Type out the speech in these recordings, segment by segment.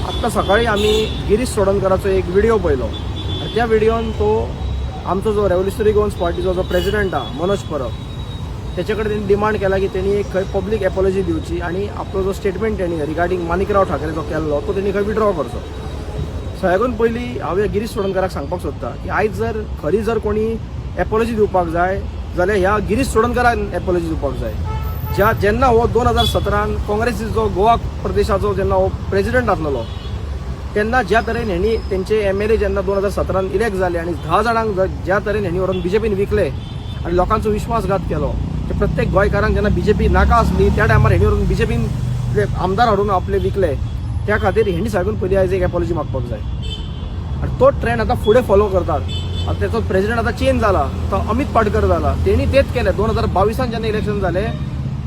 आत्ता सकाळी आम्ही गिरीश चोडणकराचो एक व्हिडिओ पळयलो आणि त्या व्हिडिओन तो आमचो जो रेव्होल्युशनरी गोवन्स पार्टीचो जो प्रेसिडेंट हा मनोज परब त्याच्याकडे त्यांनी डिमांड केला की त्यांनी एक खंय पब्लीक एपॉलॉजी दिवची आणि आपलो जो स्टेटमेंट त्यांनी रिगार्डिंग माणिकराव ठाकरे जो केल्लो तो त्यांनी खंय विड्रॉ करचो. सगळ्याकून पयलीं हांव ह्या गिरीश चोडणकराक सांगपाक सोदता की आयज जर खरी जर कोणी एपॉलॉजी दिवपाक जाय जाल्यार ह्या गिरीश चोडणकराक एपॉलॉजी दिवपाक जाय. जेन्ना हो 2017 काँग्रेसीचो गोवा प्रदेशाचो जेन्ना हो प्रेसिडेंट आसलेलो तेन्ना ज्या तरेन हेणी तेंचे MLA जेन्ना 2017 इलेक्ट जाले आणि 10 जाणांक ज्या तरेन हेणी व्हरून BJPन विकले आणि लोकांचो विश्वासघात केलो ते प्रत्येक गोंयकारांक जेन्ना BJP नाका आसली त्या टायमार हेणी व्हरून BJPन आमदार हाडून आपले विकले त्या खातीर हेणी सगळ्याकून पयलीं आयज एक एपॉलॉजी मागपाक जाय. आणि तो ट्रेंड आतां फुडें फॉलो करतात. आता त्याचो प्रेसिडेंट आतां चेंज जाला तो अमित पाटकर जाला तेणी तेच केले 2022 जेन्ना इलेक्शन जाले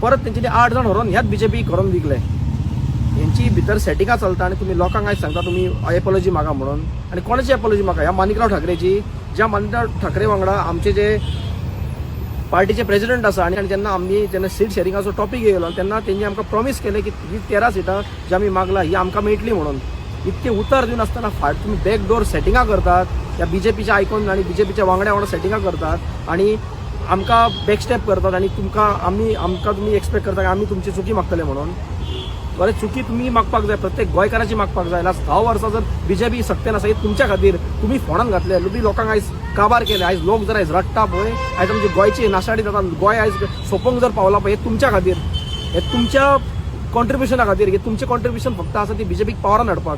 परत तेंच्यांनी 8 जाण व्हरून ह्याच BJP करून विकले. यांची भितर सेटिंगां चलता आणि तुम्ही लोकांक आयज सांगता तुम्ही एपॉलॉजी मागा म्हणून आणि कोणाची एपॉलॉजी मागा ह्या माणिकराव ठाकरेची ज्या माणिकराव ठाकरे वांगडा आमचे जे पार्टीचे प्रेसिडेंट आसा आणि जेन्ना सीट शेअरिंगाचो टॉपिक येयलो तेन्ना तेंणी आमकां प्रॉमिस केले की ही 13 सिटां जी आमी मागला ही आमकां मेळटली म्हणून. इतके उतर दिवन आसतना तुम्ही बॅकडोर सेटिंगां करतात त्या BJPच्या आयकॉन आणि BJPच्या वांगड्या सेटिंगां करतात आणि आमकां बॅकस्टेप करतात आणि आमकां तुम्ही एक्सपेक्ट करता की आमी तुमची चुकी मागतले म्हणून. बरें चुकी तुम्ही मागपाक जाय प्रत्येक गोंयकाराची मागपाक जाय. लास्ट 10 वर्सां जर BJP सत्तेन आसा तुमच्या खातीर तुम्ही फोंडान घातले लुबी लोकांक आयज काबार केले आयज लोक जर आयज रडटा पळय आयज आमची गोंयची नाशाडी जाता गोंय आयज सोपोंक जर पावला पळय हे तुमच्या खातीर हे तुमच्या कॉन्ट्रिब्युशना खातीर हे तुमचें कॉन्ट्रिब्युशन फक्त आसा ती BJPक पावरान हाडपाक.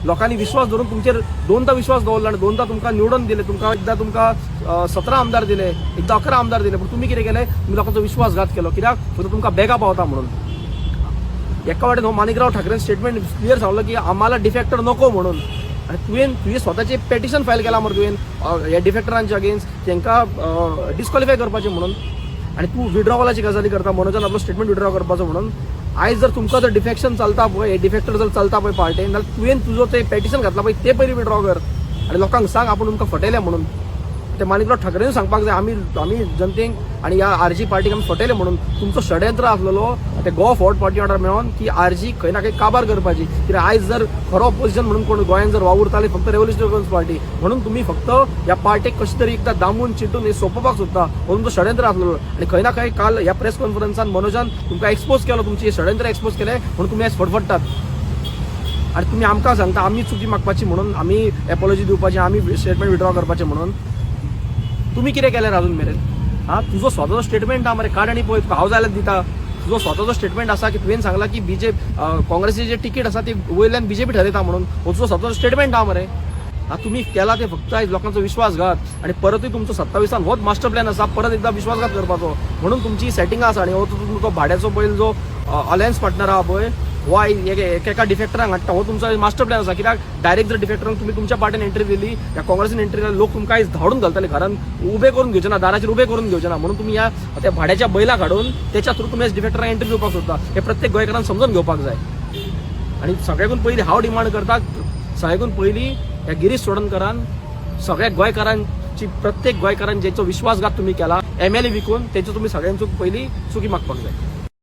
लोकांनी विश्वास धरून तुमचेर 2दा विश्वास दवरला आणि 2दा तुमकां निवडून दिले एकदा तुमकां 17 आमदार दिले एकदा 11 आमदार दिले पण तुम्ही कितें केले तुम्ही लोकांचो विश्वासघात केलो कित्याक फक्त तुमकां बेगा पावता म्हणून. एका वाटेन हो माणिकराव ठाकरेन स्टेटमेंट क्लियर सांगलो की आम्हाला डिफेक्टर नको म्हणून आणि तुवें स्वताचे पेटिशन फायल केला मरे तुवें ह्या डिफेक्टरांच्या अगेन्स्ट तांकां डिस्क्वॉलिफाय करपाचें म्हणून आणि तूं विड्रॉवलाची गजाली करता मनोजान आपलो स्टेटमेंट विड्रॉ करपाचो म्हणून. आयज जर तुमकां जर डिफेक्शन चलता पळय हे डिफेक्टर जर चलता पळय पार्टेन जाल्यार तुवें तुजो ते पेटिशन घातला पळय ते पयलीं विड्रॉ कर आणि लोकांक सांग आपण तुमकां फटयले म्हणून. ते माणिकराव ठाकरेन सांगपाक जाय आमी जनतेक आणि ह्या RG पार्टीक आमी फटयले म्हणून. तुमचो षडयंत्र आसलेलो ते गोवा फॉर्वर्ड पार्टी वांगडा मेळोन की RG खंय ना खंय काबार करपाची कित्याक आयज जर खरो ऑपोजिशन म्हणून कोण गोंयांत जर वावुरताले फक्त रेव्होल्युशनरी गोवन्स पार्टी म्हणून तुम्ही फक्त ह्या पार्टीक कशें तरी एकदां दामून चिटून हे सोंपोवपाक सोदता हो तुमचो षडयंत्र आसलेलो. आणि खंय ना खंय काल ह्या प्रेस कॉन्फरन्सान मनोजान तुमकां एक्सपोज केलो तुमचे षडयंत्र एक्सपोज केले म्हणून तुम्ही आयज फटफटतात आणि तुम्ही आमकां सांगता आमी चुकी मागपाची म्हणून आमी एपॉलॉजी दिवपाची आमी स्टेटमेंट विड्रॉ करपाचें म्हणून. तुम्ही कितें केलें अजून मेरेन तुजो स्वताचो स्टेटमेंट हा मरे काड आनी पळय तुका हांव जाल्यार दिता. तुजो स्वताचो स्टेटमेंट आसा की तुवें सांगला की काँग्रेसीची जी तिकीट आसा ती वयल्यान BJP ठरयता म्हणून हो तुजो स्वताचो स्टेटमेंट हा मरे. तुम्ही केला ते फक्त आयज लोकांचो विश्वासघात आणि परतूय तुमचो 27 होच मास्टर प्लॅन आसा परत एकदा विश्वासघात करपाचो म्हणून तुमची सेटिंगां आसा आणि हो तुमचो भाड्याचो पयलो जो अलायन्स पार्टनर आहा पळय हो एका डिफेक्टरांक हाडटा हो तुमचो मास्टर प्लॅन आसा. कित्याक डायरेक्ट जर डिफेक्टरांक तुम्ही तुमच्या पार्टीन एंट्री दिली या काँग्रेसीन एंट्री दिली लोक तुमकां आयज धाडून घालताले घरान उबे करून घेवचे ना दाराचेर उबे करून घेवचे ना म्हणून तुम्ही त्या भाड्याच्या बैला काडून त्याच्या थ्रू तुम्ही डिफेक्टरांक एंट्री दिवपाक सोदता हे प्रत्येक गोंयकारांक समजून घेवपाक जाय. आणि सगळ्याकून पयलीं हांव डिमांड करता सगळ्याकून पयलीं ह्या गिरीश चोडणकरान सगळ्या गोंयकारांची प्रत्येक गोंयकारान जेचो विश्वासघात तुम्ही केला MLA विकून तेचो तुम्ही सगळ्यांचो पयलीं चुकी मागपाक जाय.